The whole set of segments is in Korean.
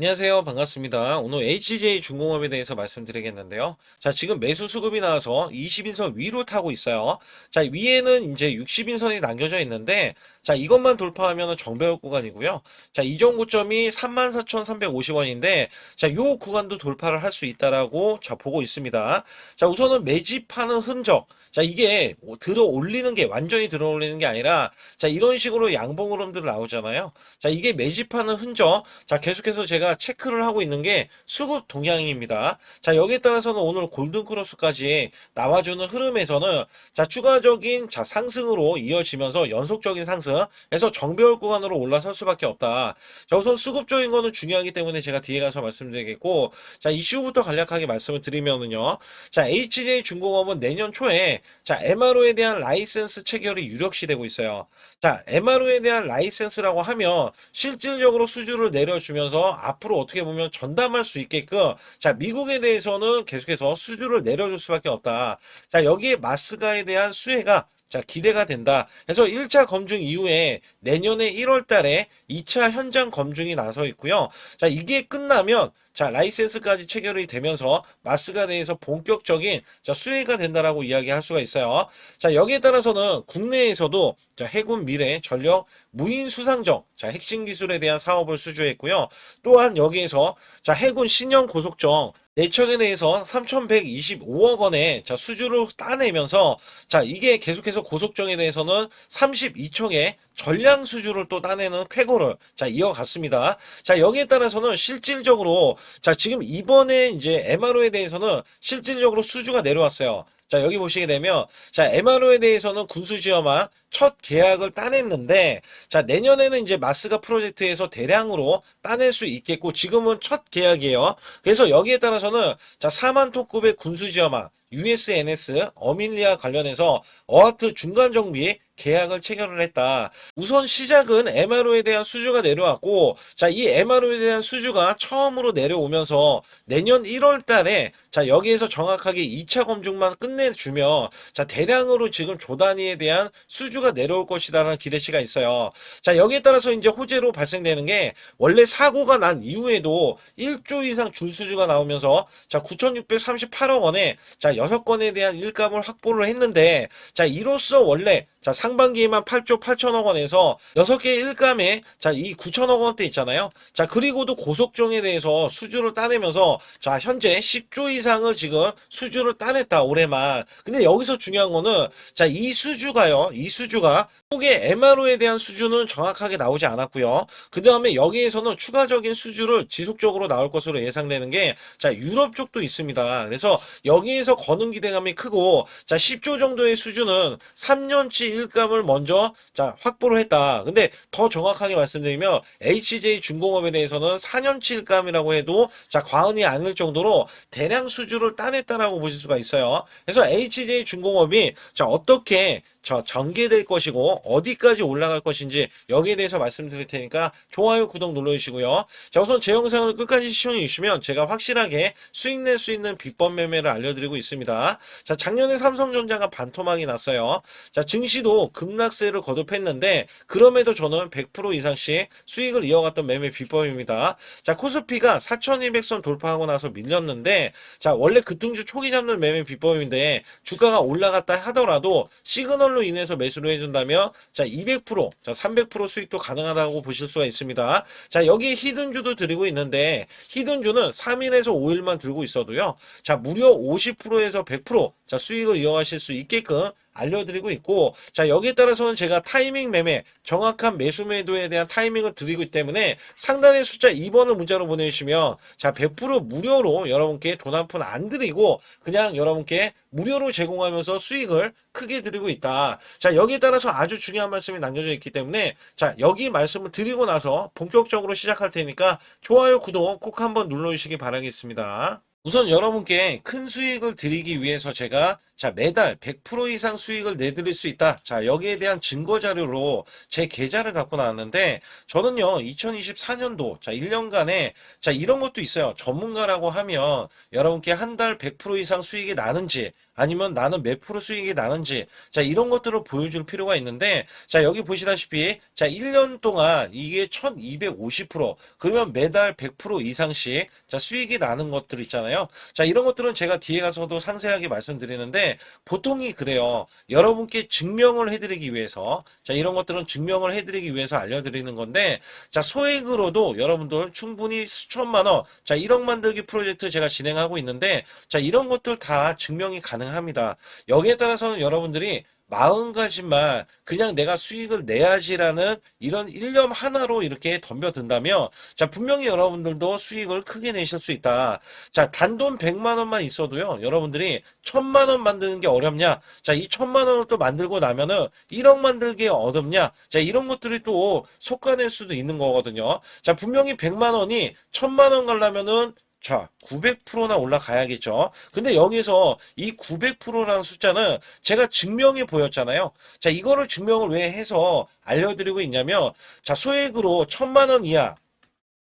안녕하세요. 반갑습니다. 오늘 HJ 중공업에 대해서 말씀드리겠는데요. 자, 지금 매수 수급이 나와서 20인선 위로 타고 있어요. 자, 위에는 이제 60인선이 남겨져 있는데, 자, 이것만 돌파하면 정배열 구간이고요. 자, 이전 고점이 34,350원인데, 자, 요 구간도 돌파를 할 수 있다라고 자, 보고 있습니다. 자, 우선은 매집하는 흔적. 자, 이게 들어 올리는 게 완전히 들어 올리는 게 아니라, 자, 이런 식으로 양봉 흐름들 나오잖아요. 자, 이게 매집하는 흔적. 자, 계속해서 제가 체크를 하고 있는 게 수급 동향입니다. 자, 여기에 따라서는 오늘 골든크로스까지 나와주는 흐름에서는 자, 추가적인 자, 상승으로 이어지면서 연속적인 상승에서 정배열 구간으로 올라설 수밖에 없다. 자, 우선 수급적인 거는 중요하기 때문에 제가 뒤에 가서 말씀드리겠고, 자, 이슈부터 간략하게 말씀을 드리면은요. 자, HJ 중공업은 내년 초에 자, MRO에 대한 라이센스 체결이 유력시 되고 있어요. 자, MRO에 대한 라이센스라고 하면 실질적으로 수주를 내려주면서 앞으로 어떻게 보면 전담할 수 있게끔 자, 미국에 대해서는 계속해서 수주를 내려줄 수밖에 없다. 자, 여기에 마스가에 대한 수혜가 자, 기대가 된다. 그래서 1차 검증 이후에 내년에 1월 달에 2차 현장 검증이 나서 있고요. 자, 이게 끝나면 자, 라이센스까지 체결이 되면서 마스가 대해서 본격적인 자, 수혜가 된다라고 이야기할 수가 있어요. 자, 여기에 따라서는 국내에서도 자, 해군 미래 전력 무인 수상정 자, 핵심 기술에 대한 사업을 수주했고요. 또한 여기에서 자, 해군 신형 고속정 내척에 대해서 3,125억 원의 자, 수주를 따내면서 자, 이게 계속해서 고속정에 대해서는 32척의 전량 수주를 또 따내는 쾌거를 자, 이어갔습니다. 자, 여기에 따라서는 실질적으로 자, 지금 이번에 이제 MRO에 대해서는 실질적으로 수주가 내려왔어요. 자, 여기 보시게 되면 자, MRO에 대해서는 군수지어만 첫 계약을 따냈는데 자, 내년에는 이제 마스가 프로젝트에서 대량으로 따낼 수 있겠고 지금은 첫 계약이에요. 그래서 여기에 따라서는 자, 4만 톤급의 군수지어만 USNS 어밀리아 관련해서 어하트 중간 정비 계약을 체결을 했다. 우선 시작은 MRO에 대한 수주가 내려왔고, 자, 이 MRO에 대한 수주가 처음으로 내려오면서 내년 1월 달에 자, 여기에서 정확하게 2차 검증만 끝내주면 자, 대량으로 지금 조 단위에 대한 수주가 내려올 것이다라는 기대치가 있어요. 자, 여기에 따라서 이제 호재로 발생되는 게 원래 사고가 난 이후에도 1조 이상 줄수주가 나오면서 자, 9,638억 원에 자, 6건에 대한 일감을 확보를 했는데 자, 이로써 원래 자, 상반기에만 8조 8천억 원에서 6개 일감에 자, 이 9천억 원대 있잖아요. 자, 그리고도 고속정에 대해서 수주를 따내면서 자, 현재 10조 이상을 지금 수주를 따냈다, 올해만. 근데 여기서 중요한 거는 자, 이 수주가요. 이 수주가 한국의 MRO에 대한 수주는 정확하게 나오지 않았고요. 그 다음에 여기에서는 추가적인 수주를 지속적으로 나올 것으로 예상되는 게 자, 유럽 쪽도 있습니다. 그래서 여기에서 거는 기대감이 크고 자, 10조 정도의 수주는 3년치 일감을 먼저 자, 확보를 했다. 근데 더 정확하게 말씀드리면 HJ 중공업에 대해서는 4년치 일감이라고 해도 자, 과언이 아닐 정도로 대량 수주를 따냈다라고 보실 수가 있어요. 그래서 HJ 중공업이 자, 어떻게 전개될 것이고 어디까지 올라갈 것인지 여기에 대해서 말씀드릴 테니까 좋아요, 구독 눌러주시고요. 자, 우선 제 영상을 끝까지 시청해 주시면 제가 확실하게 수익 낼 수 있는 비법 매매를 알려드리고 있습니다. 자, 작년에 삼성전자가 반토막이 났어요. 자, 증시도 급락세를 거듭했는데 그럼에도 저는 100% 이상씩 수익을 이어갔던 매매 비법입니다. 자, 코스피가 4,200선 돌파하고 나서 밀렸는데 자, 원래 급등주 초기 잡는 매매 비법인데 주가가 올라갔다 하더라도 시그널로 인해서 매수를 해준다면 자, 200%, 자, 300% 수익도 가능하다고 보실 수가 있습니다. 자, 여기에 히든주도 드리고 있는데 히든주는 3일에서 5일만 들고 있어도요. 자, 무려 50%에서 100% 자, 수익을 이어가실 수 있게끔 알려드리고 있고 자, 여기에 따라서는 제가 타이밍 매매 정확한 매수 매도에 대한 타이밍을 드리고 있기 때문에 상단의 숫자 2번을 문자로 보내주시면 자, 100% 무료로 여러분께 돈 한 푼 안 드리고 그냥 여러분께 무료로 제공하면서 수익을 크게 드리고 있다. 자, 여기에 따라서 아주 중요한 말씀이 남겨져 있기 때문에 자, 여기 말씀을 드리고 나서 본격적으로 시작할 테니까 좋아요, 구독 꼭 한번 눌러주시기 바라겠습니다. 우선 여러분께 큰 수익을 드리기 위해서 제가 자, 매달 100% 이상 수익을 내드릴 수 있다. 자, 여기에 대한 증거 자료로 제 계좌를 갖고 나왔는데 저는요, 2024년도 자, 1년간에 자, 이런 것도 있어요. 전문가라고 하면 여러분께 한 달 100% 이상 수익이 나는지 아니면 나는 몇 프로 수익이 나는지, 자, 이런 것들을 보여줄 필요가 있는데, 자, 여기 보시다시피, 자, 1년 동안 이게 1250%, 그러면 매달 100% 이상씩, 자, 수익이 나는 것들 있잖아요. 자, 이런 것들은 제가 뒤에 가서도 상세하게 말씀드리는데, 보통이 그래요. 여러분께 증명을 해드리기 위해서, 자, 이런 것들은 증명을 해드리기 위해서 알려드리는 건데, 자, 소액으로도 여러분들 충분히 수천만 원, 자, 1억 만들기 프로젝트 제가 진행하고 있는데, 자, 이런 것들 다 증명이 가능합니다. 여기에 따라서는 여러분들이 마음가짐만 그냥 내가 수익을 내야지라는 이런 일념 하나로 이렇게 덤벼든다면, 자, 분명히 여러분들도 수익을 크게 내실 수 있다. 자, 단돈 100만 원만 있어도요, 여러분들이 1000만 원 만드는 게 어렵냐? 자, 이 1000만 원을 또 만들고 나면은 1억 만들기 어렵냐? 자, 이런 것들이 또 속아낼 수도 있는 거거든요. 자, 분명히 100만 원이 1000만 원 가려면은 자, 900%나 올라가야겠죠. 근데 여기서 이 900%라는 숫자는 제가 증명해 보였잖아요. 자, 이거를 증명을 왜 해서 알려드리고 있냐면, 자, 소액으로 1000만 원 이하,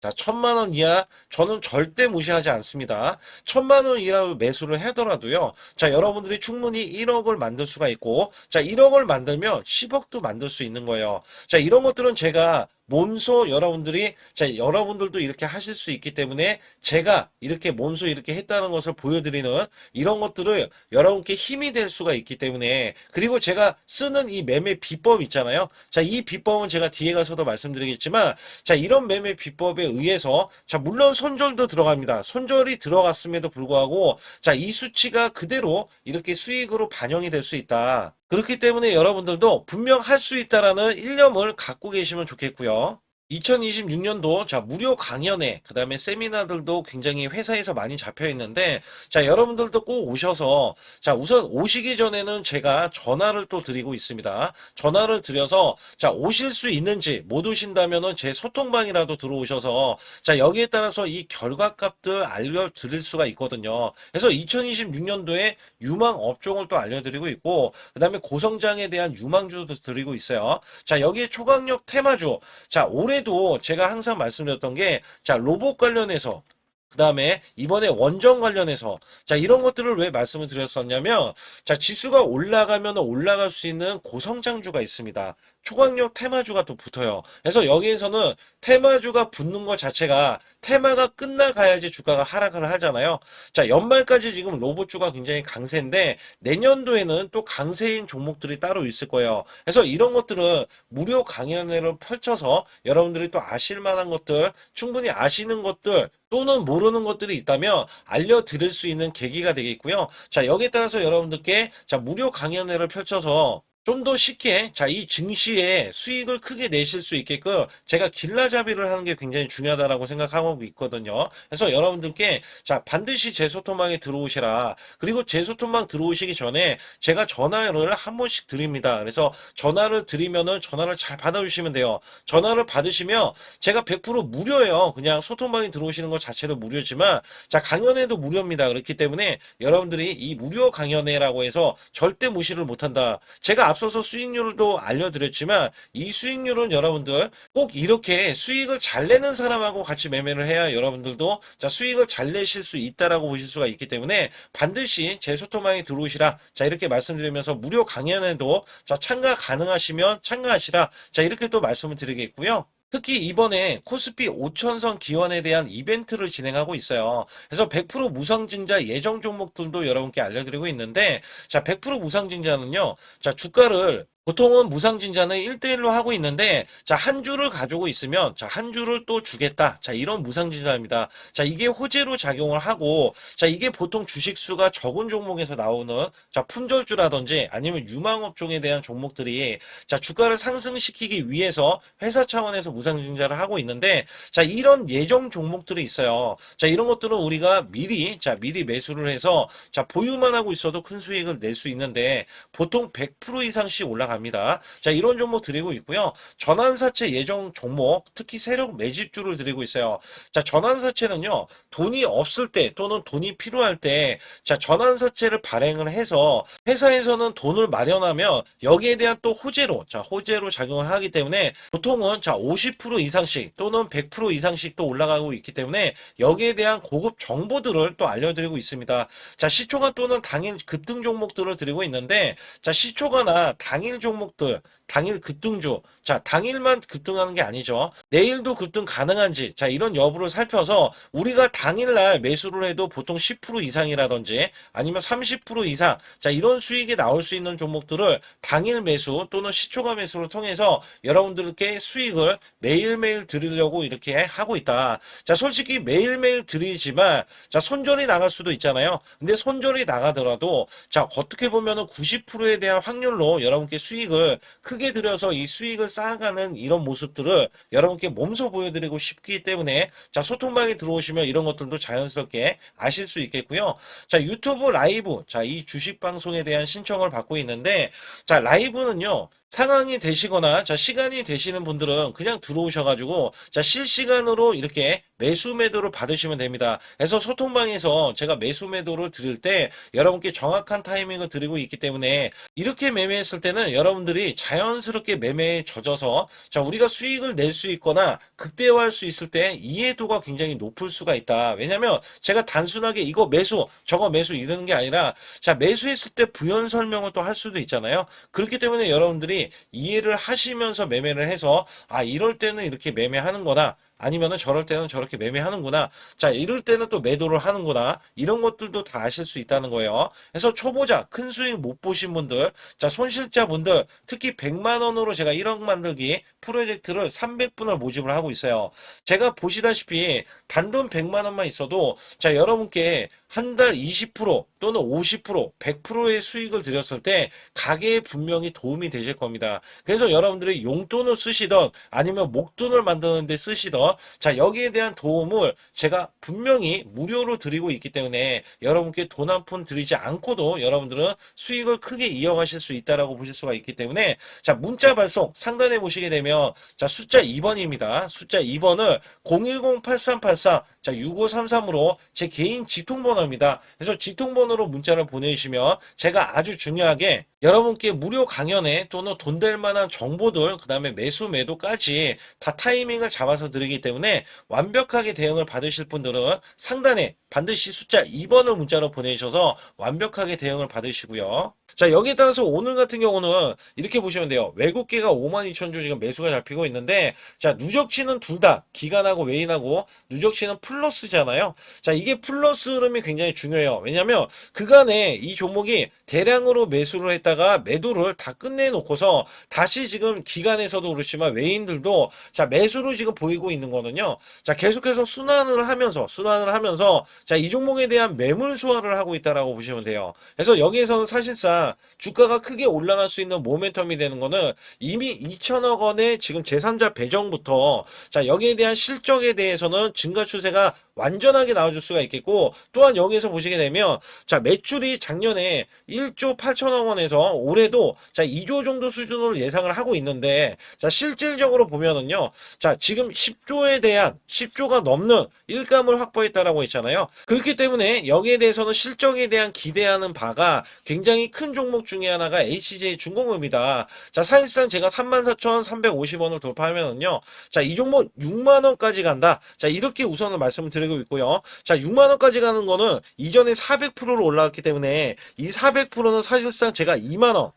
자, 1000만 원 이하 저는 절대 무시하지 않습니다. 1000만 원 이하 매수를 하더라도요. 자, 여러분들이 충분히 1억을 만들 수가 있고, 자, 1억을 만들면 10억도 만들 수 있는 거예요. 자, 이런 것들은 제가 몸소 여러분들이, 자, 여러분들도 이렇게 하실 수 있기 때문에 제가 이렇게 몸소 이렇게 했다는 것을 보여드리는 이런 것들을 여러분께 힘이 될 수가 있기 때문에, 그리고 제가 쓰는 이 매매 비법 있잖아요. 자, 이 비법은 제가 뒤에 가서도 말씀드리겠지만, 자, 이런 매매 비법에 의해서, 자, 물론 손절도 들어갑니다. 손절이 들어갔음에도 불구하고, 자, 이 수치가 그대로 이렇게 수익으로 반영이 될 수 있다. 그렇기 때문에 여러분들도 분명 할 수 있다라는 일념을 갖고 계시면 좋겠고요. 2026년도 자, 무료 강연회, 그 다음에 세미나들도 굉장히 회사에서 많이 잡혀 있는데, 자, 여러분들도 꼭 오셔서, 자, 우선 오시기 전에는 제가 전화를 또 드리고 있습니다. 전화를 드려서, 자, 오실 수 있는지, 못 오신다면은 제 소통방이라도 들어오셔서, 자, 여기에 따라서 이 결과값들 알려드릴 수가 있거든요. 그래서 2026년도에 유망 업종을 또 알려드리고 있고, 그 다음에 고성장에 대한 유망주도 드리고 있어요. 자, 여기에 초강력 테마주, 자, 올해도 제가 항상 말씀드렸던 게, 자, 로봇 관련해서, 그 다음에 이번에 원전 관련해서, 자, 이런 것들을 왜 말씀을 드렸었냐면, 자, 지수가 올라가면 올라갈 수 있는 고성장주가 있습니다. 초강력 테마주가 또 붙어요. 그래서 여기에서는 테마주가 붙는 것 자체가 테마가 끝나가야지 주가가 하락을 하잖아요. 자, 연말까지 지금 로봇주가 굉장히 강세인데 내년도에는 또 강세인 종목들이 따로 있을 거예요. 그래서 이런 것들은 무료 강연회를 펼쳐서 여러분들이 또 아실 만한 것들, 충분히 아시는 것들 또는 모르는 것들이 있다면 알려드릴 수 있는 계기가 되겠고요. 자, 여기에 따라서 여러분들께 자, 무료 강연회를 펼쳐서 좀 더 쉽게, 자, 이 증시에 수익을 크게 내실 수 있게끔 제가 길라잡이를 하는 게 굉장히 중요하다라고 생각하고 있거든요. 그래서 여러분들께, 자, 반드시 제 소통방에 들어오시라. 그리고 제 소통방 들어오시기 전에 제가 전화를 한 번씩 드립니다. 그래서 전화를 드리면은 전화를 잘 받아주시면 돼요. 전화를 받으시면 제가 100% 무료예요. 그냥 소통방에 들어오시는 것 자체도 무료지만, 자, 강연회도 무료입니다. 그렇기 때문에 여러분들이 이 무료 강연회라고 해서 절대 무시를 못한다. 제가 앞서서 수익률도 알려드렸지만 이 수익률은 여러분들 꼭 이렇게 수익을 잘 내는 사람하고 같이 매매를 해야 여러분들도 자, 수익을 잘 내실 수 있다라고 보실 수가 있기 때문에 반드시 제 소통방에 들어오시라. 자, 이렇게 말씀드리면서 무료 강연에도 자, 참가 가능하시면 참가하시라. 자, 이렇게 또 말씀을 드리겠고요. 특히 이번에 코스피 5천선 기원에 대한 이벤트를 진행하고 있어요. 그래서 100% 무상증자 예정 종목들도 여러분께 알려드리고 있는데, 자, 100% 무상증자는요, 자, 주가를 보통은 무상증자는 1대1로 하고 있는데, 자, 한 주를 가지고 있으면, 자, 한 주를 또 주겠다. 자, 이런 무상증자입니다. 자, 이게 호재로 작용을 하고, 자, 이게 보통 주식수가 적은 종목에서 나오는, 자, 품절주라든지 아니면 유망업종에 대한 종목들이, 자, 주가를 상승시키기 위해서 회사 차원에서 무상증자를 하고 있는데, 자, 이런 예정 종목들이 있어요. 자, 이런 것들은 우리가 미리, 자, 미리 매수를 해서, 자, 보유만 하고 있어도 큰 수익을 낼 수 있는데, 보통 100% 이상씩 올라갑니다. 갑니다. 자, 이런 종목 드리고 있고요. 전환사채 예정 종목, 특히 세력 매집주를 드리고 있어요. 자, 전환사채는요, 돈이 없을 때 또는 돈이 필요할 때, 자, 전환사채를 발행을 해서 회사에서는 돈을 마련하면 여기에 대한 또 호재로, 자, 호재로 작용을 하기 때문에 보통은 자, 50% 이상씩 또는 100% 이상씩 또 올라가고 있기 때문에 여기에 대한 고급 정보들을 또 알려드리고 있습니다. 자, 시초가 또는 당일 급등 종목들을 드리고 있는데, 자, 시초가나 당일 종목들, 당일 급등주, 자, 당일만 급등하는 게 아니죠. 내일도 급등 가능한지, 자, 이런 여부를 살펴서 우리가 당일날 매수를 해도 보통 10% 이상이라든지 아니면 30% 이상, 자, 이런 수익이 나올 수 있는 종목들을 당일 매수 또는 시초가 매수를 통해서 여러분들께 수익을 매일매일 드리려고 이렇게 하고 있다. 자, 솔직히 매일매일 드리지만, 자, 손절이 나갈 수도 있잖아요. 근데 손절이 나가더라도, 자, 어떻게 보면은 90%에 대한 확률로 여러분께 수익을 크게 들여서 이 수익을 쌓아가는 이런 모습들을 여러분께 몸소 보여드리고 싶기 때문에, 자, 소통방에 들어오시면 이런 것들도 자연스럽게 아실 수 있겠고요. 자, 유튜브 라이브, 자, 이 주식 방송에 대한 신청을 받고 있는데, 자, 라이브는요, 상황이 되시거나, 자, 시간이 되시는 분들은 그냥 들어오셔가지고, 자, 실시간으로 이렇게 매수 매도를 받으시면 됩니다. 그래서 소통방에서 제가 매수 매도를 드릴 때 여러분께 정확한 타이밍을 드리고 있기 때문에 이렇게 매매했을 때는 여러분들이 자연스럽게 매매에 젖어서, 자, 우리가 수익을 낼 수 있거나 극대화할 수 있을 때 이해도가 굉장히 높을 수가 있다. 왜냐면 제가 단순하게 이거 매수, 저거 매수 이러는 게 아니라, 자, 매수했을 때 부연 설명을 또 할 수도 있잖아요. 그렇기 때문에 여러분들이 이해를 하시면서 매매를 해서, 아, 이럴 때는 이렇게 매매하는 거다. 아니면은 저럴 때는 저렇게 매매하는구나. 자, 이럴 때는 또 매도를 하는구나. 이런 것들도 다 아실 수 있다는 거예요. 그래서 초보자, 큰 수익 못 보신 분들, 자, 손실자분들, 특히 100만 원으로 제가 1억 만들기 프로젝트를 300분을 모집을 하고 있어요. 제가 보시다시피 단돈 100만 원만 있어도, 자, 여러분께 한 달 20% 또는 50%, 100%의 수익을 드렸을 때 가게에 분명히 도움이 되실 겁니다. 그래서 여러분들이 용돈을 쓰시던 아니면 목돈을 만드는 데 쓰시던, 자, 여기에 대한 도움을 제가 분명히 무료로 드리고 있기 때문에 여러분께 돈 한 푼 드리지 않고도 여러분들은 수익을 크게 이어가실 수 있다라고 보실 수가 있기 때문에, 자, 문자 발송 상단에 보시게 되면, 자, 숫자 2번입니다. 숫자 2번을 010-8384, 자, 6533으로 제 개인 직통번호입니다. 그래서 직통번호로 문자를 보내주시면 제가 아주 중요하게 여러분께 무료 강연에 또는 돈 될 만한 정보들, 그 다음에 매수 매도까지 다 타이밍을 잡아서 드리기 때문에 완벽하게 대응을 받으실 분들은 상단에 반드시 숫자 2번을 문자로 보내주셔서 완벽하게 대응을 받으시고요. 자, 여기에 따라서 오늘 같은 경우는 이렇게 보시면 돼요. 외국계가 52,000주 지금 매수가 잡히고 있는데, 자, 누적치는 둘 다 기간하고 외인하고 누적치는 플러스잖아요. 자, 이게 플러스 흐름이 굉장히 중요해요. 왜냐면 그간에 이 종목이 대량으로 매수를 했다가 매도를 다 끝내놓고서 다시 지금 기간에서도 그렇지만 외인들도, 자, 매수를 지금 보이고 있는 거는요. 자, 계속해서 순환을 하면서 자, 이 종목에 대한 매물 소화를 하고 있다라고 보시면 돼요. 그래서 여기에서는 사실상 주가가 크게 올라갈 수 있는 모멘텀이 되는 거는 이미 2천억 원의 지금 제3자 배정부터, 자, 여기에 대한 실적에 대해서는 증가 추세가 완전하게 나와줄 수가 있겠고, 또한 여기에서 보시게 되면, 자, 매출이 작년에 1조 8천억 원에서 올해도, 자, 2조 정도 수준으로 예상을 하고 있는데, 자, 실질적으로 보면은요, 자, 지금 10조가 넘는 일감을 확보했다라고 했잖아요. 그렇기 때문에 여기에 대해서는 실적에 대한 기대하는 바가 굉장히 큰 종목 중에 하나가 HJ 중공업입니다. 자, 사실상 제가 34,350원을 돌파하면은요, 자, 이 종목 6만 원까지 간다. 자, 이렇게 우선은 말씀을 드리고 있고요. 자, 6만 원까지 가는 거는 이전에 400%로 올라왔기 때문에 이 400%는 사실상 제가 2만 원,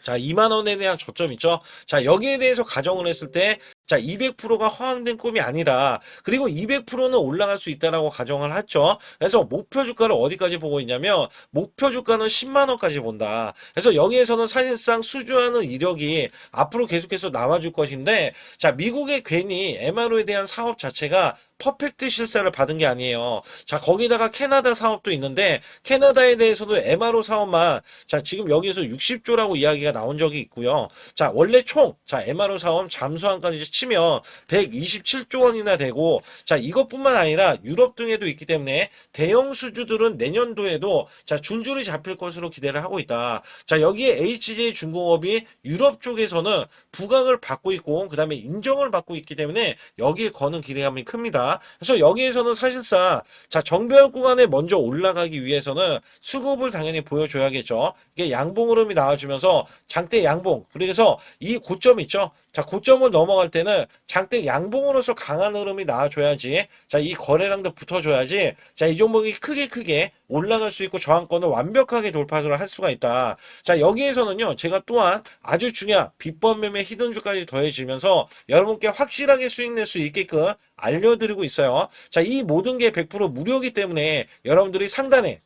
자, 2만 원에 대한 저점 있죠? 자, 여기에 대해서 가정을 했을 때, 자, 200%가 허황된 꿈이 아니다. 그리고 200%는 올라갈 수 있다라고 가정을 했죠. 그래서 목표 주가를 어디까지 보고 있냐면, 목표 주가는 10만 원까지 본다. 그래서 여기에서는 사실상 수주하는 이력이 앞으로 계속해서 나와줄 것인데, 자, 미국의 괜히 MRO에 대한 사업 자체가 퍼펙트 실사를 받은 게 아니에요. 자, 거기다가 캐나다 사업도 있는데, 캐나다에 대해서도 MRO 사업만, 자, 지금 여기에서 60조라고 이야기가 나온 적이 있고요. 자, 원래 총, 자, MRO 사업 잠수함까지 치면 127조 원이나 되고, 자, 이것뿐만 아니라 유럽 등에도 있기 때문에 대형 수주들은 내년도에도 자, 줄줄이 잡힐 것으로 기대를 하고 있다. 자, 여기에 HJ중공업이 유럽 쪽에서는 부각을 받고 있고, 그 다음에 인정을 받고 있기 때문에 여기에 거는 기대감이 큽니다. 그래서 여기에서는 사실상 자, 정배열 구간에 먼저 올라가기 위해서는 수급을 당연히 보여줘야겠죠. 이게 양봉 흐름이 나와주면서 장대 양봉, 그래서 이 고점 있죠. 자, 고점을 넘어갈 때는 장대 양봉으로서 강한 흐름이 나와줘야지. 자, 이 거래량도 붙어줘야지. 자, 이 종목이 크게 올라갈 수 있고 저항권을 완벽하게 돌파를 할 수가 있다. 자, 여기에서는요, 제가 또한 아주 중요한 비법 매매 히든주까지 더해지면서 여러분께 확실하게 수익 낼 수 있게끔 알려드리고 있어요. 자, 이 모든 게 100% 무료이기 때문에 여러분들이 상단에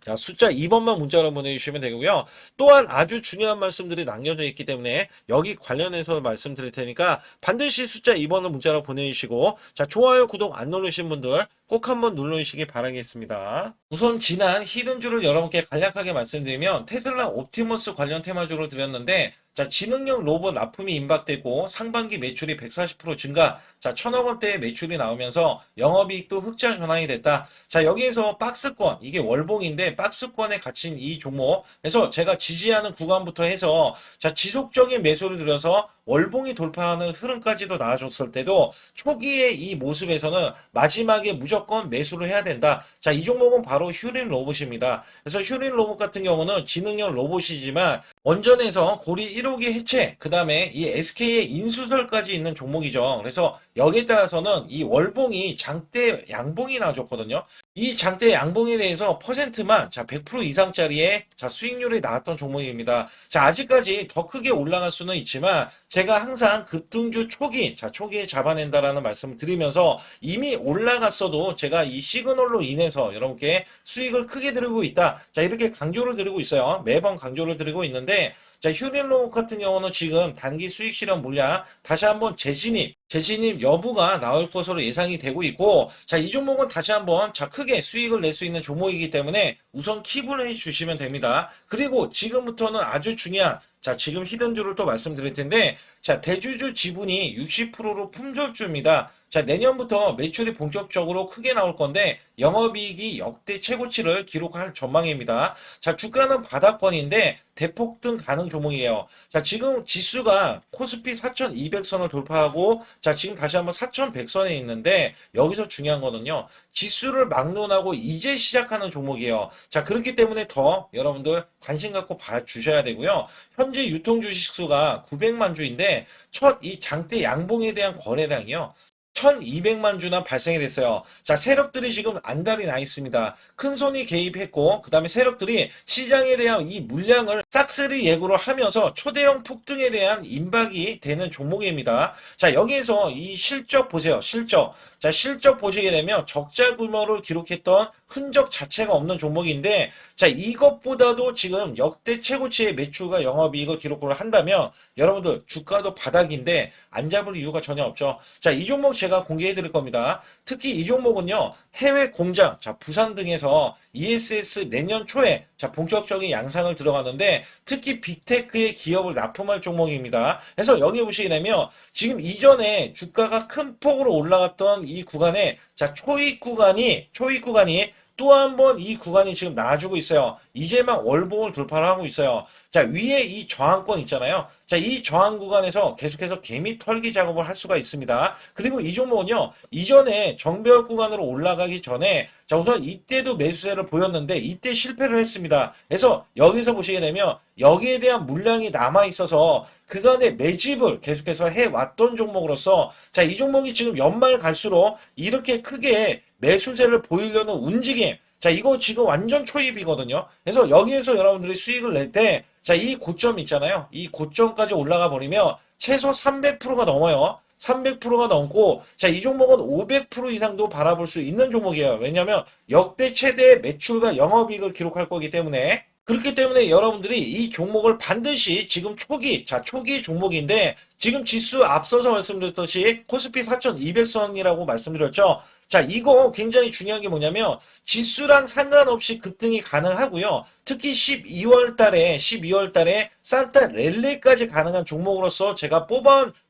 자, 숫자 2번만 문자로 보내주시면 되고요. 또한 아주 중요한 말씀들이 남겨져 있기 때문에 여기 관련해서 말씀드릴 테니까 반드시 숫자 2번을 문자로 보내주시고, 자, 좋아요, 구독 안 누르신 분들 꼭 한번 눌러주시기 바라겠습니다. 우선 지난 히든주를 여러분께 간략하게 말씀드리면 테슬라 옵티머스 관련 테마주로 드렸는데, 자, 지능형 로봇 납품이 임박되고 상반기 매출이 140% 증가, 자, 1,000억 원대의 매출이 나오면서 영업이익도 흑자 전환이 됐다. 자, 여기에서 박스권, 이게 월봉인데 박스권에 갇힌 이 종목, 그래서 제가 지지하는 구간부터 해서 자, 지속적인 매수를 들여서 월봉이 돌파하는 흐름까지도 나와줬을 때도 초기의 이 모습에서는 마지막에 무조건 매수를 해야 된다. 자, 이 종목은 바로 휴린 로봇입니다. 그래서 휴린 로봇 같은 경우는 지능형 로봇이지만 원전에서 고리 1호기 해체, 그 다음에 이 SK의 인수설까지 있는 종목이죠. 그래서 여기에 따라서는 이 월봉이 장대 양봉이 나와줬거든요. 이 장대 양봉에 대해서 퍼센트만 자, 100% 이상짜리의 자, 수익률이 나왔던 종목입니다. 자, 아직까지 더 크게 올라갈 수는 있지만 제가 항상 급등주 초기, 자, 초기에 잡아낸다라는 말씀을 드리면서 이미 올라갔어도 제가 이 시그널로 인해서 여러분께 수익을 크게 드리고 있다. 자, 이렇게 강조를 드리고 있어요. 매번 강조를 드리고 있는데, 자, 휴린로봇 같은 경우는 지금 단기 수익 실현 물량 다시 한번 재진입 여부가 나올 것으로 예상이 되고 있고, 자, 이 종목은 다시 한번 자, 크게 수익을 낼 수 있는 종목이기 때문에 우선 킵을 해 주시면 됩니다. 그리고 지금부터는 아주 중요한 자, 지금 히든주를 또 말씀드릴 텐데, 자, 대주주 지분이 60%로 품절주입니다. 자, 내년부터 매출이 본격적으로 크게 나올 건데 영업이익이 역대 최고치를 기록할 전망입니다. 자, 주가는 바닥권인데 대폭등 가능 종목이에요. 자, 지금 지수가 코스피 4,200선을 돌파하고 자, 지금 다시 한번 4,100선에 있는데 여기서 중요한 거는요, 지수를 막론하고 이제 시작하는 종목이에요. 자, 그렇기 때문에 더 여러분들 관심 갖고 봐주셔야 되고요. 현재 유통 주식 수가 900만 주인데 첫 이 장대 양봉에 대한 거래량이요, 1200만 주나 발생이 됐어요. 자, 세력들이 지금 안달이 나 있습니다. 큰 손이 개입했고, 그 다음에 세력들이 시장에 대한 이 물량을 싹쓸이 예고를 하면서 초대형 폭등에 대한 임박이 되는 종목입니다. 자, 여기에서 이 실적 보세요. 실적. 자, 실적 보시게 되면 적자 규모를 기록했던 흔적 자체가 없는 종목인데, 자, 이것보다도 지금 역대 최고치의 매출과 영업이익을 기록을 한다면 여러분들 주가도 바닥인데 안 잡을 이유가 전혀 없죠. 자, 이 종목 제가 공개해 드릴 겁니다. 특히 이 종목은요, 해외 공장, 자, 부산 등에서 ESS 내년 초에 자, 본격적인 양상을 들어가는데 특히 빅테크의 기업을 납품할 종목입니다. 그래서 여기 보시게 되면 지금 이전에 주가가 큰 폭으로 올라갔던 이 구간에 자, 초입 구간이 또 한 번 이 구간이 지금 나와주고 있어요. 이제만 월봉을 돌파를 하고 있어요. 자, 위에 이 저항권 있잖아요. 자, 이 저항 구간에서 계속해서 개미 털기 작업을 할 수가 있습니다. 그리고 이 종목은요, 이전에 정배열 구간으로 올라가기 전에 자, 우선 이때도 매수세를 보였는데 이때 실패를 했습니다. 그래서 여기서 보시게 되면 여기에 대한 물량이 남아 있어서 그간의 매집을 계속해서 해왔던 종목으로서 자, 이 종목이 지금 연말 갈수록 이렇게 크게 매수세를 보이려는 움직임, 자, 이거 지금 완전 초입이거든요. 그래서 여기에서 여러분들이 수익을 낼 때, 자, 이 고점 있잖아요. 이 고점까지 올라가 버리면 최소 300%가 넘어요. 300%가 넘고, 자, 이 종목은 500% 이상도 바라볼 수 있는 종목이에요. 왜냐하면 역대 최대의 매출과 영업이익을 기록할 거기 때문에. 그렇기 때문에 여러분들이 이 종목을 반드시 지금 초기, 자, 초기 종목인데 지금 지수 앞서서 말씀드렸듯이 코스피 4,200선이라고 말씀드렸죠. 자, 이거 굉장히 중요한 게 뭐냐면 지수랑 상관없이 급등이 가능하고요. 특히 12월 달에 산타 랠리까지 가능한 종목으로서 제가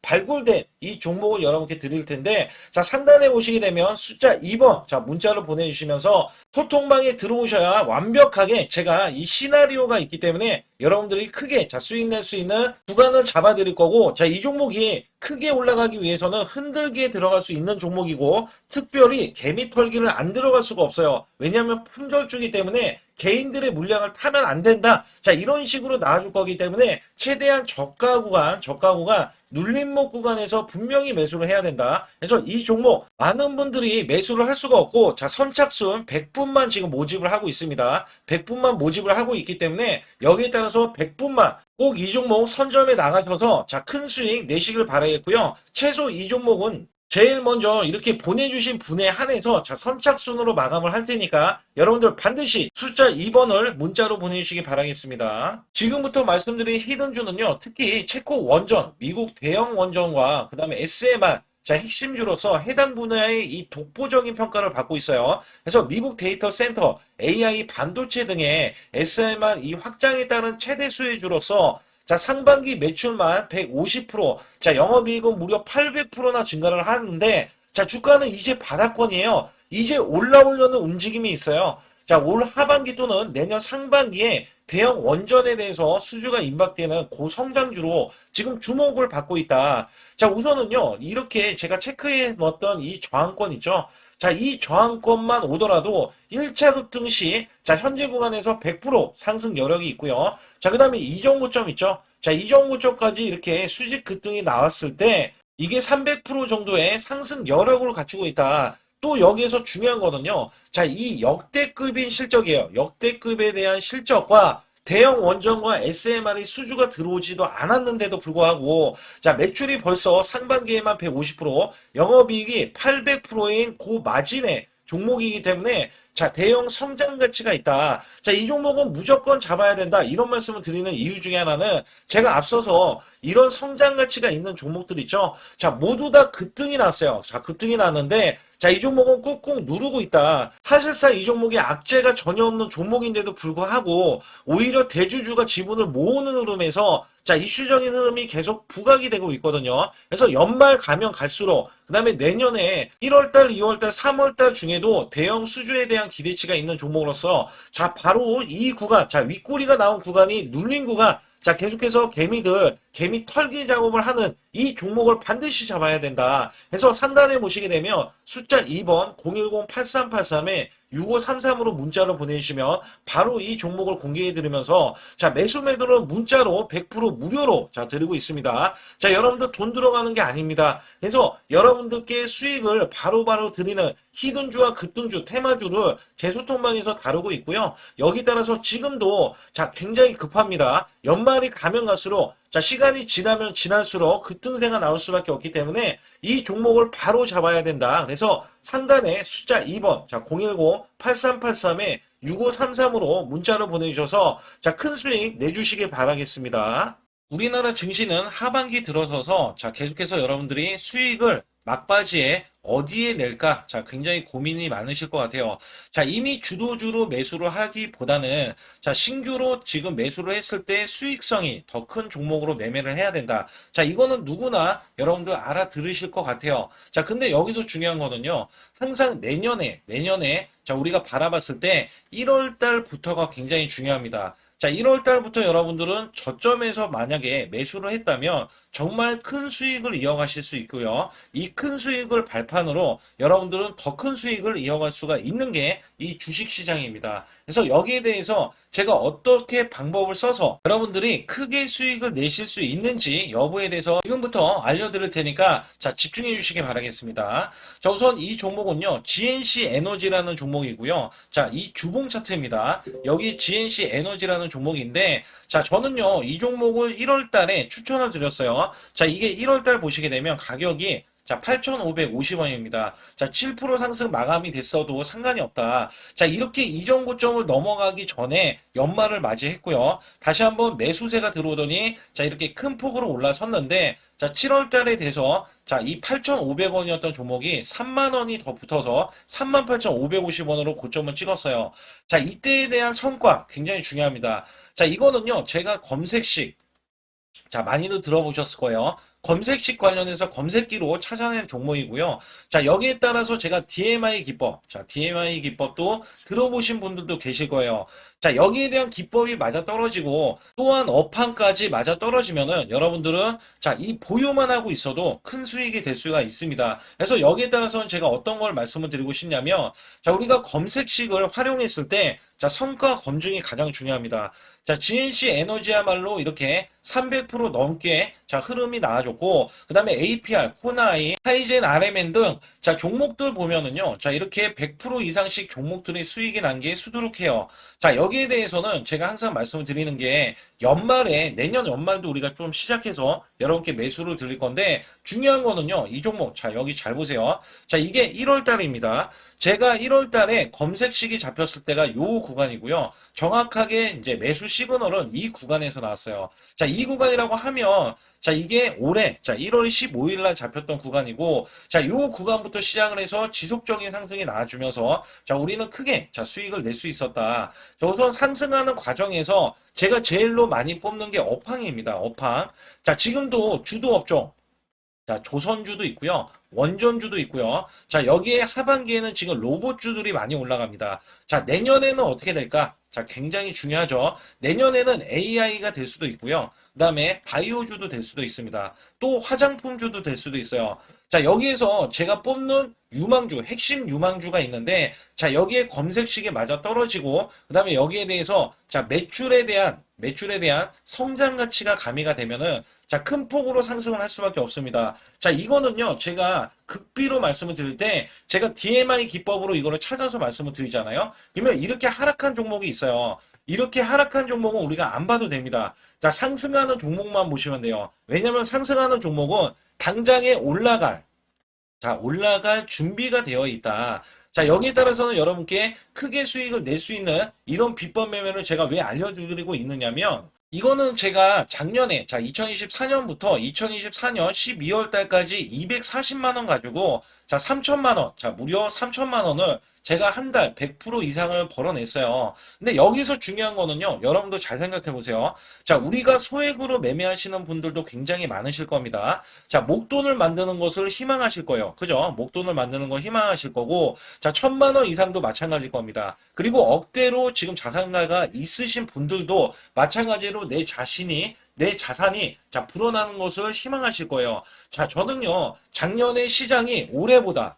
발굴된 이 종목을 여러분께 드릴 텐데, 자, 상단에 보시게 되면 숫자 2번, 자, 문자로 보내주시면서 소통방에 들어오셔야 완벽하게 제가 이 시나리오가 있기 때문에 여러분들이 크게 자, 수익 낼 수 있는 구간을 잡아 드릴 거고, 자, 이 종목이 크게 올라가기 위해서는 흔들기에 들어갈 수 있는 종목이고, 특별히 개미 털기를 안 들어갈 수가 없어요. 왜냐하면 품절주기 때문에 개인들의 물량을 타면 안 된다. 자, 이런 식으로 나와줄 거기 때문에 최대한 저가 구간, 눌림목 구간에서 분명히 매수를 해야 된다. 그래서 이 종목 많은 분들이 매수를 할 수가 없고, 자, 선착순 100분만 지금 모집을 하고 있습니다. 100분만 모집을 하고 있기 때문에 여기에 따라서 100분만 꼭 이 종목 선점에 나가셔서 자, 큰 수익 내시길 바라겠고요. 최소 이 종목은 제일 먼저 이렇게 보내주신 분에 한해서 자, 선착순으로 마감을 할 테니까 여러분들 반드시 숫자 2번을 문자로 보내주시기 바라겠습니다. 지금부터 말씀드린 히든주는요, 특히 체코 원전, 미국 대형 원전과 그 다음에 SMR, 자, 핵심주로서 해당 분야의 이 독보적인 평가를 받고 있어요. 그래서 미국 데이터 센터, AI 반도체 등의 SMR 이 확장에 따른 최대 수혜주로서 자, 상반기 매출만 150%, 자, 영업이익은 무려 800%나 증가를 하는데, 자, 주가는 이제 바닥권이에요. 이제 올라오려는 움직임이 있어요. 자, 올 하반기 또는 내년 상반기에 대형 원전에 대해서 수주가 임박되는 고성장주로 지금 주목을 받고 있다. 자, 우선은요, 이렇게 제가 체크해 놓았던 이 저항권 있죠. 자, 이 저항권만 오더라도 1차 급등 시, 자, 현재 구간에서 100% 상승 여력이 있고요. 자, 그 다음에 이정고점 있죠. 자, 이정고점까지 이렇게 수직 급등이 나왔을 때, 이게 300% 정도의 상승 여력을 갖추고 있다. 또 여기에서 중요한 거는요. 자, 이 역대급인 실적이에요. 역대급에 대한 실적과 대형 원전과 SMR이 수주가 들어오지도 않았는데도 불구하고 자, 매출이 벌써 상반기에만 150%, 영업이익이 800%인 고마진의 종목이기 때문에 자, 대형 성장 가치가 있다. 자, 이 종목은 무조건 잡아야 된다. 이런 말씀을 드리는 이유 중에 하나는 제가 앞서서 이런 성장 가치가 있는 종목들 있죠. 자, 모두 다 급등이 났어요. 자, 급등이 났는데 자, 이 종목은 꾹꾹 누르고 있다. 사실상 이 종목이 악재가 전혀 없는 종목인데도 불구하고 오히려 대주주가 지분을 모으는 흐름에서 자, 이슈적인 흐름이 계속 부각이 되고 있거든요. 그래서 연말 가면 갈수록 그 다음에 내년에 1월달, 2월달, 3월달 중에도 대형 수주에 대한 기대치가 있는 종목으로서 자, 바로 이 구간, 자, 윗꼬리가 나온 구간이 눌린 구간, 자, 계속해서 개미 털기 작업을 하는 이 종목을 반드시 잡아야 된다. 그래서 상단에 보시게 되면 숫자 2번 010-8383에 6533으로 문자로 보내주시면 바로 이 종목을 공개해드리면서 자, 매수 매도는 문자로 100% 무료로 자, 드리고 있습니다. 자, 여러분들 돈 들어가는 게 아닙니다. 그래서 여러분들께 수익을 바로바로 드리는 히든주와 급등주, 테마주를 제 소통방에서 다루고 있고요. 여기 따라서 지금도 자, 굉장히 급합니다. 연말이 가면 갈수록 자, 시간이 지나면 지날수록 급등세가 나올 수밖에 없기 때문에 이 종목을 바로 잡아야 된다. 그래서 상단에 숫자 2번, 자, 010-8383에 6533으로 문자로 보내주셔서 자, 큰 수익 내주시길 바라겠습니다. 우리나라 증시는 하반기 들어서서 자, 계속해서 여러분들이 수익을 막바지에 어디에 낼까? 자, 굉장히 고민이 많으실 것 같아요. 자, 이미 주도주로 매수를 하기보다는 자, 신규로 지금 매수를 했을 때 수익성이 더 큰 종목으로 매매를 해야 된다. 자, 이거는 누구나 여러분들 알아들으실 것 같아요. 자, 근데 여기서 중요한 거는요. 항상 내년에 자, 우리가 바라봤을 때 1월 달부터가 굉장히 중요합니다. 자, 1월 달부터 여러분들은 저점에서 만약에 매수를 했다면 정말 큰 수익을 이어가실 수 있고요. 이 큰 수익을 발판으로 여러분들은 더 큰 수익을 이어갈 수가 있는 게 이 주식시장입니다. 그래서 여기에 대해서 제가 어떻게 방법을 써서 여러분들이 크게 수익을 내실 수 있는지 여부에 대해서 지금부터 알려드릴 테니까 자, 집중해 주시기 바라겠습니다. 자, 우선 이 종목은요, GNC 에너지라는 종목이고요. 자, 이 주봉 차트입니다. 여기 GNC 에너지라는 종목인데 자, 저는요, 이 종목을 1월 달에 추천을 드렸어요. 자, 이게 1월 달 보시게 되면 가격이 자, 8,550원입니다. 자, 7% 상승 마감이 됐어도 상관이 없다. 자, 이렇게 이전 고점을 넘어가기 전에 연말을 맞이했고요. 다시 한번 매수세가 들어오더니 자, 이렇게 큰 폭으로 올라섰는데 자, 7월 달에 돼서 자, 이 8,500원이었던 종목이 3만 원이 더 붙어서 38,550원으로 고점을 찍었어요. 자, 이때에 대한 성과 굉장히 중요합니다. 자, 이거는요, 제가 검색식 자, 많이들 들어보셨을 거예요. 검색식 관련해서 검색기로 찾아낸 종목이고요. 자, 여기에 따라서 제가 DMI 기법, 자, DMI 기법도 들어보신 분들도 계실 거예요. 자, 여기에 대한 기법이 맞아 떨어지고 또한 업황까지 맞아 떨어지면은 여러분들은 자, 이 보유만 하고 있어도 큰 수익이 될 수가 있습니다. 그래서 여기에 따라서는 제가 어떤 걸 말씀을 드리고 싶냐면 자, 우리가 검색식을 활용했을 때 자, 성과 검증이 가장 중요합니다. 자, GNC 에너지야말로 이렇게 300% 넘게 자, 흐름이 나와줬고, 그 다음에 APR, 코나이, 하이젠, RMN 등 자, 종목들 보면은요. 자, 이렇게 100% 이상씩 종목들의 수익이 난 게 수두룩해요. 자, 여기에 대해서는 제가 항상 말씀을 드리는 게 연말에 내년 연말도 우리가 좀 시작해서 여러분께 매수를 드릴 건데 중요한 거는요. 이 종목 자, 여기 잘 보세요. 자, 이게 1월 달입니다. 제가 1월 달에 검색식이 잡혔을 때가 요 구간이고요. 정확하게 이제 매수 시그널은 이 구간에서 나왔어요. 자, 이 구간이라고 하면 자, 이게 올해 자, 1월 15일 날 잡혔던 구간이고 자, 요 구간부터 시작을 해서 지속적인 상승이 나와주면서 자, 우리는 크게 자, 수익을 낼 수 있었다. 자, 우선 상승하는 과정에서 제가 제일로 많이 뽑는 게 업황입니다. 업황. 자, 지금도 주도 업종 자, 조선주도 있고요. 원전주도 있고요. 자, 여기에 하반기에는 지금 로봇주들이 많이 올라갑니다. 자, 내년에는 어떻게 될까? 자, 굉장히 중요하죠. 내년에는 AI가 될 수도 있고요. 그 다음에 바이오주도 될 수도 있습니다. 또 화장품주도 될 수도 있어요. 자, 여기에서 제가 뽑는 유망주, 핵심 유망주가 있는데, 자, 여기에 검색식에 맞아 떨어지고, 그 다음에 여기에 대해서, 자, 매출에 대한 성장 가치가 가미가 되면은, 자, 큰 폭으로 상승을 할 수밖에 없습니다. 자, 이거는요, 제가 극비로 말씀을 드릴 때, 제가 DMI 기법으로 이거를 찾아서 말씀을 드리잖아요. 그러면 이렇게 하락한 종목이 있어요. 이렇게 하락한 종목은 우리가 안 봐도 됩니다. 자, 상승하는 종목만 보시면 돼요. 왜냐면 상승하는 종목은 당장에 올라갈 준비가 되어 있다. 자, 여기에 따라서는 여러분께 크게 수익을 낼 수 있는 이런 비법 매매를 제가 왜 알려드리고 있느냐면, 이거는 제가 작년에, 자, 2024년부터 2024년 12월 달까지 240만 원 가지고, 자, 3천만 원, 자, 무려 3천만 원을 제가 한 달 100% 이상을 벌어냈어요. 근데 여기서 중요한 거는요, 여러분도 잘 생각해 보세요. 자, 우리가 소액으로 매매하시는 분들도 굉장히 많으실 겁니다. 자, 목돈을 만드는 것을 희망하실 거예요. 그죠? 목돈을 만드는 걸 희망하실 거고, 자, 1,000만 원 이상도 마찬가지일 겁니다. 그리고 억대로 지금 자산가가 있으신 분들도 마찬가지로 내 자산이 자 불어나는 것을 희망하실 거예요. 자, 저는요 작년에 시장이 올해보다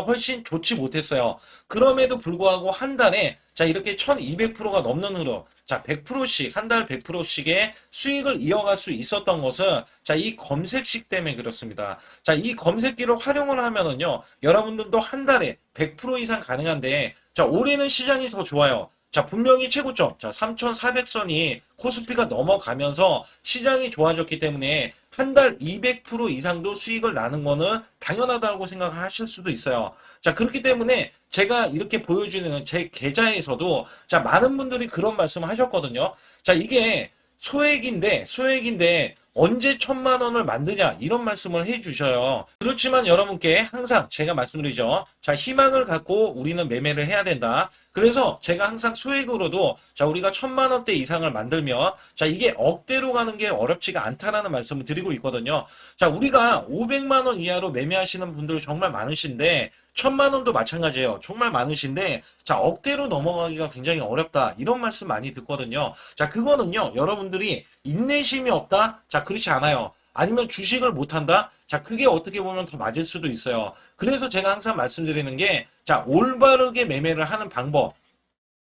훨씬 좋지 못했어요. 그럼에도 불구하고 한 달에 자 이렇게 1200%가 넘는 흐름, 자 100%씩 한 달 100%씩의 수익을 이어갈 수 있었던 것은 자 이 검색식 때문에 그렇습니다. 자, 이 검색기를 활용을 하면은요 여러분들도 한 달에 100% 이상 가능한데 자 올해는 시장이 더 좋아요. 자, 분명히 최고점, 자, 3,400선이 코스피가 넘어가면서 시장이 좋아졌기 때문에 한 달 200% 이상도 수익을 나는 거는 당연하다고 생각을 하실 수도 있어요. 자, 그렇기 때문에 제가 이렇게 보여주는 제 계좌에서도 자, 많은 분들이 그런 말씀을 하셨거든요. 자, 이게 소액인데 언제 1,000만 원을 만드냐 이런 말씀을 해주셔요. 그렇지만 여러분께 항상 제가 말씀드리죠. 자, 희망을 갖고 우리는 매매를 해야 된다. 그래서 제가 항상 소액으로도 자 우리가 1,000만 원대 이상을 만들면 자 이게 억대로 가는 게 어렵지가 않다라는 말씀을 드리고 있거든요. 자, 우리가 500만 원 이하로 매매하시는 분들 정말 많으신데 1,000만 원도 마찬가지예요. 정말 많으신데 자 억대로 넘어가기가 굉장히 어렵다 이런 말씀 많이 듣거든요. 자, 그거는요 여러분들이 인내심이 없다? 자, 그렇지 않아요. 아니면 주식을 못한다? 자, 그게 어떻게 보면 더 맞을 수도 있어요. 그래서 제가 항상 말씀드리는 게 자 올바르게 매매를 하는 방법,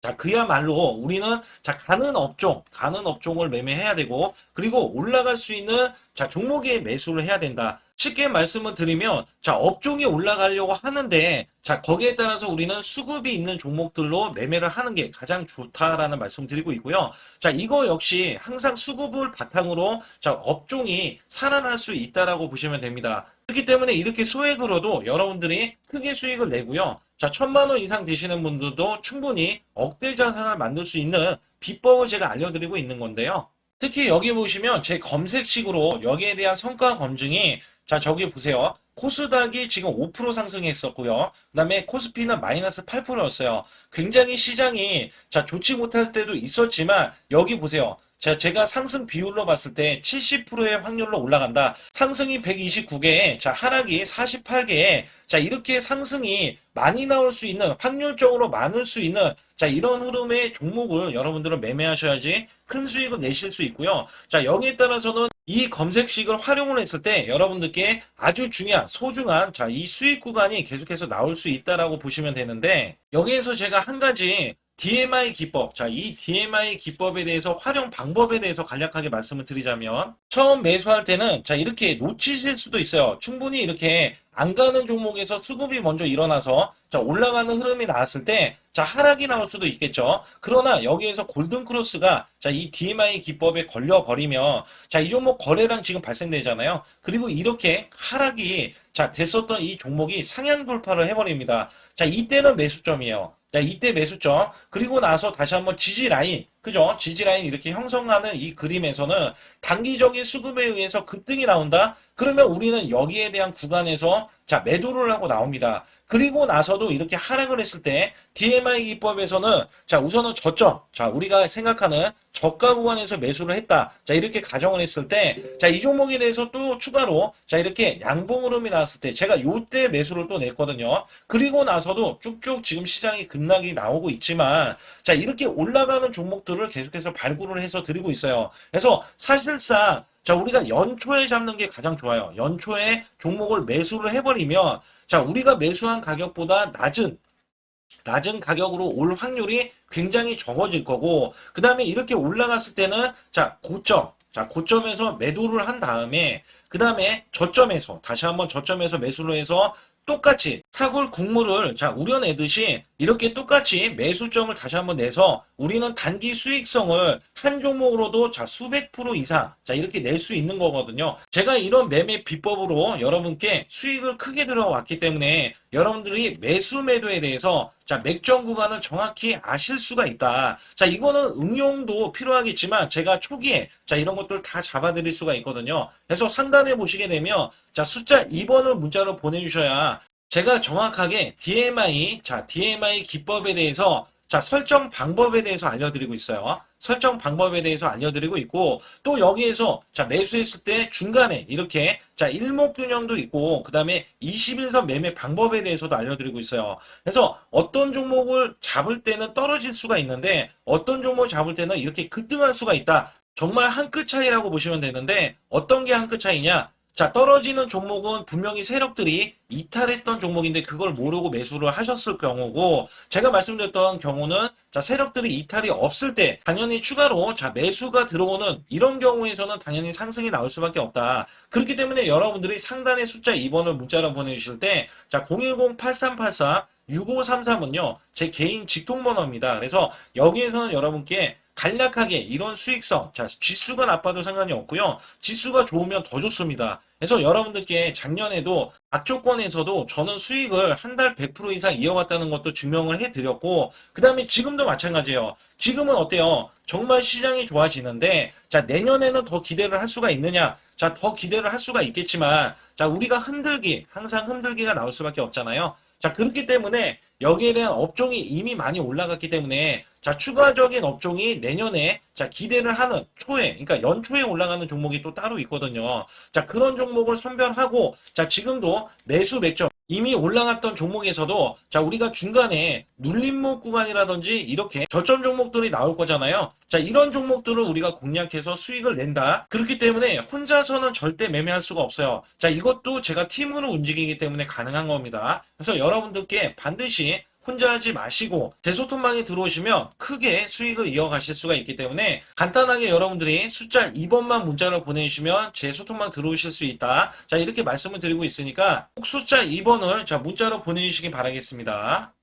자, 그야말로 우리는 자 가는 업종을 매매해야 되고 그리고 올라갈 수 있는 자 종목에 매수를 해야 된다. 쉽게 말씀을 드리면 자 업종이 올라가려고 하는데 자 거기에 따라서 우리는 수급이 있는 종목들로 매매를 하는 게 가장 좋다라는 말씀 드리고 있고요. 자, 이거 역시 항상 수급을 바탕으로 자 업종이 살아날 수 있다라고 보시면 됩니다. 그렇기 때문에 이렇게 소액으로도 여러분들이 크게 수익을 내고요. 자, 1,000만 원 이상 되시는 분들도 충분히 억대 자산을 만들 수 있는 비법을 제가 알려드리고 있는 건데요. 특히 여기 보시면 제 검색식으로 여기에 대한 성과 검증이 자, 저기 보세요. 코스닥이 지금 5% 상승했었고요. 그 다음에 코스피는 마이너스 8%였어요. 굉장히 시장이 자 좋지 못할 때도 있었지만 여기 보세요. 자, 제가 상승 비율로 봤을 때 70%의 확률로 올라간다. 상승이 129개에, 자, 하락이 48개에, 자, 이렇게 상승이 많이 나올 수 있는, 확률적으로 많을 수 있는, 자, 이런 흐름의 종목을 여러분들은 매매하셔야지 큰 수익을 내실 수 있고요. 자, 여기에 따라서는 이 검색식을 활용을 했을 때 여러분들께 아주 중요한, 소중한, 자, 이 수익 구간이 계속해서 나올 수 있다라고 보시면 되는데, 여기에서 제가 한 가지 DMI 기법, 자, 이 DMI 기법에 대해서 활용 방법에 대해서 간략하게 말씀을 드리자면, 처음 매수할 때는, 자, 이렇게 놓치실 수도 있어요. 충분히 이렇게 안 가는 종목에서 수급이 먼저 일어나서, 자, 올라가는 흐름이 나왔을 때, 자, 하락이 나올 수도 있겠죠. 그러나 여기에서 골든크로스가, 자, 이 DMI 기법에 걸려버리면, 자, 이 종목 거래량 지금 발생되잖아요. 그리고 이렇게 하락이, 자, 됐었던 이 종목이 상향 돌파를 해버립니다. 자, 이때는 매수점이에요. 자, 이때 매수점. 그리고 나서 다시 한번 지지 라인. 그죠? 지지 라인 이렇게 형성하는 이 그림에서는 단기적인 수급에 의해서 급등이 나온다? 그러면 우리는 여기에 대한 구간에서 자, 매도를 하고 나옵니다. 그리고 나서도 이렇게 하락을 했을 때 DMI 기법에서는 자, 우선은 저점. 자, 우리가 생각하는 저가 구간에서 매수를 했다. 자, 이렇게 가정을 했을 때 자, 이 종목에 대해서 또 추가로 자, 이렇게 양봉 흐름이 나왔을 때 제가 요때 매수를 또 냈거든요. 그리고 나서도 쭉쭉 지금 시장이 급락이 나오고 있지만 자, 이렇게 올라가는 종목들을 계속해서 발굴을 해서 드리고 있어요. 그래서 사실상 자, 우리가 연초에 잡는 게 가장 좋아요. 연초에 종목을 매수를 해버리면 자, 우리가 매수한 가격보다 낮은 가격으로 올 확률이 굉장히 적어질 거고, 그 다음에 이렇게 올라갔을 때는, 자, 고점에서 매도를 한 다음에, 그 다음에 저점에서, 다시 한번 저점에서 매수를 해서 똑같이 사골 국물을 자 우려내듯이 이렇게 똑같이 매수점을 다시 한번 내서 우리는 단기 수익성을 한 종목으로도 자 수백 프로 이상 자 이렇게 낼 수 있는 거거든요. 제가 이런 매매 비법으로 여러분께 수익을 크게 들어왔기 때문에 여러분들이 매수 매도에 대해서 자 맥점 구간을 정확히 아실 수가 있다. 자 이거는 응용도 필요하겠지만 제가 초기에 자 이런 것들 다 잡아드릴 수가 있거든요. 그래서 상단에 보시게 되면 자 숫자 2번을 문자로 보내주셔야 제가 정확하게 DMI 기법에 대해서 자 설정 방법에 대해서 알려드리고 있어요. 설정 방법에 대해서 알려드리고 있고 또 여기에서 자 매수했을 때 중간에 이렇게 자 일목균형도 있고 그 다음에 21선 매매 방법에 대해서도 알려드리고 있어요. 그래서 어떤 종목을 잡을 때는 떨어질 수가 있는데 어떤 종목을 잡을 때는 이렇게 급등할 수가 있다. 정말 한 끗 차이라고 보시면 되는데 어떤 게 한 끗 차이냐? 자, 떨어지는 종목은 분명히 세력들이 이탈했던 종목인데 그걸 모르고 매수를 하셨을 경우고 제가 말씀드렸던 경우는 자, 세력들이 이탈이 없을 때 당연히 추가로 자, 매수가 들어오는 이런 경우에서는 당연히 상승이 나올 수밖에 없다. 그렇기 때문에 여러분들이 상단의 숫자 2번을 문자로 보내주실 때 자, 010-8384-6533은요, 제 개인 직통번호입니다. 그래서 여기에서는 여러분께 간략하게 이런 수익성, 자, 지수가 나빠도 상관이 없고요. 지수가 좋으면 더 좋습니다. 그래서 여러분들께 작년에도 악조건에서도 저는 수익을 한 달 100% 이상 이어갔다는 것도 증명을 해드렸고, 그 다음에 지금도 마찬가지예요. 지금은 어때요? 정말 시장이 좋아지는데, 자, 내년에는 더 기대를 할 수가 있느냐? 자, 더 기대를 할 수가 있겠지만, 자, 우리가 항상 흔들기가 나올 수밖에 없잖아요. 자, 그렇기 때문에 여기에 대한 업종이 이미 많이 올라갔기 때문에 자, 추가적인 업종이 내년에 자, 기대를 하는 초에, 그러니까 연초에 올라가는 종목이 또 따로 있거든요. 자, 그런 종목을 선별하고 자, 지금도 매수 맥점 이미 올라갔던 종목에서도 자, 우리가 중간에 눌림목 구간이라든지 이렇게 저점 종목들이 나올 거잖아요. 자, 이런 종목들을 우리가 공략해서 수익을 낸다. 그렇기 때문에 혼자서는 절대 매매할 수가 없어요. 자, 이것도 제가 팀으로 움직이기 때문에 가능한 겁니다. 그래서 여러분들께 반드시 혼자 하지 마시고 제 소통방에 들어오시면 크게 수익을 이어가실 수가 있기 때문에 간단하게 여러분들이 숫자 2번만 문자로 보내주시면 제 소통방 들어오실 수 있다. 자, 이렇게 말씀을 드리고 있으니까 꼭 숫자 2번을 자 문자로 보내주시기 바라겠습니다.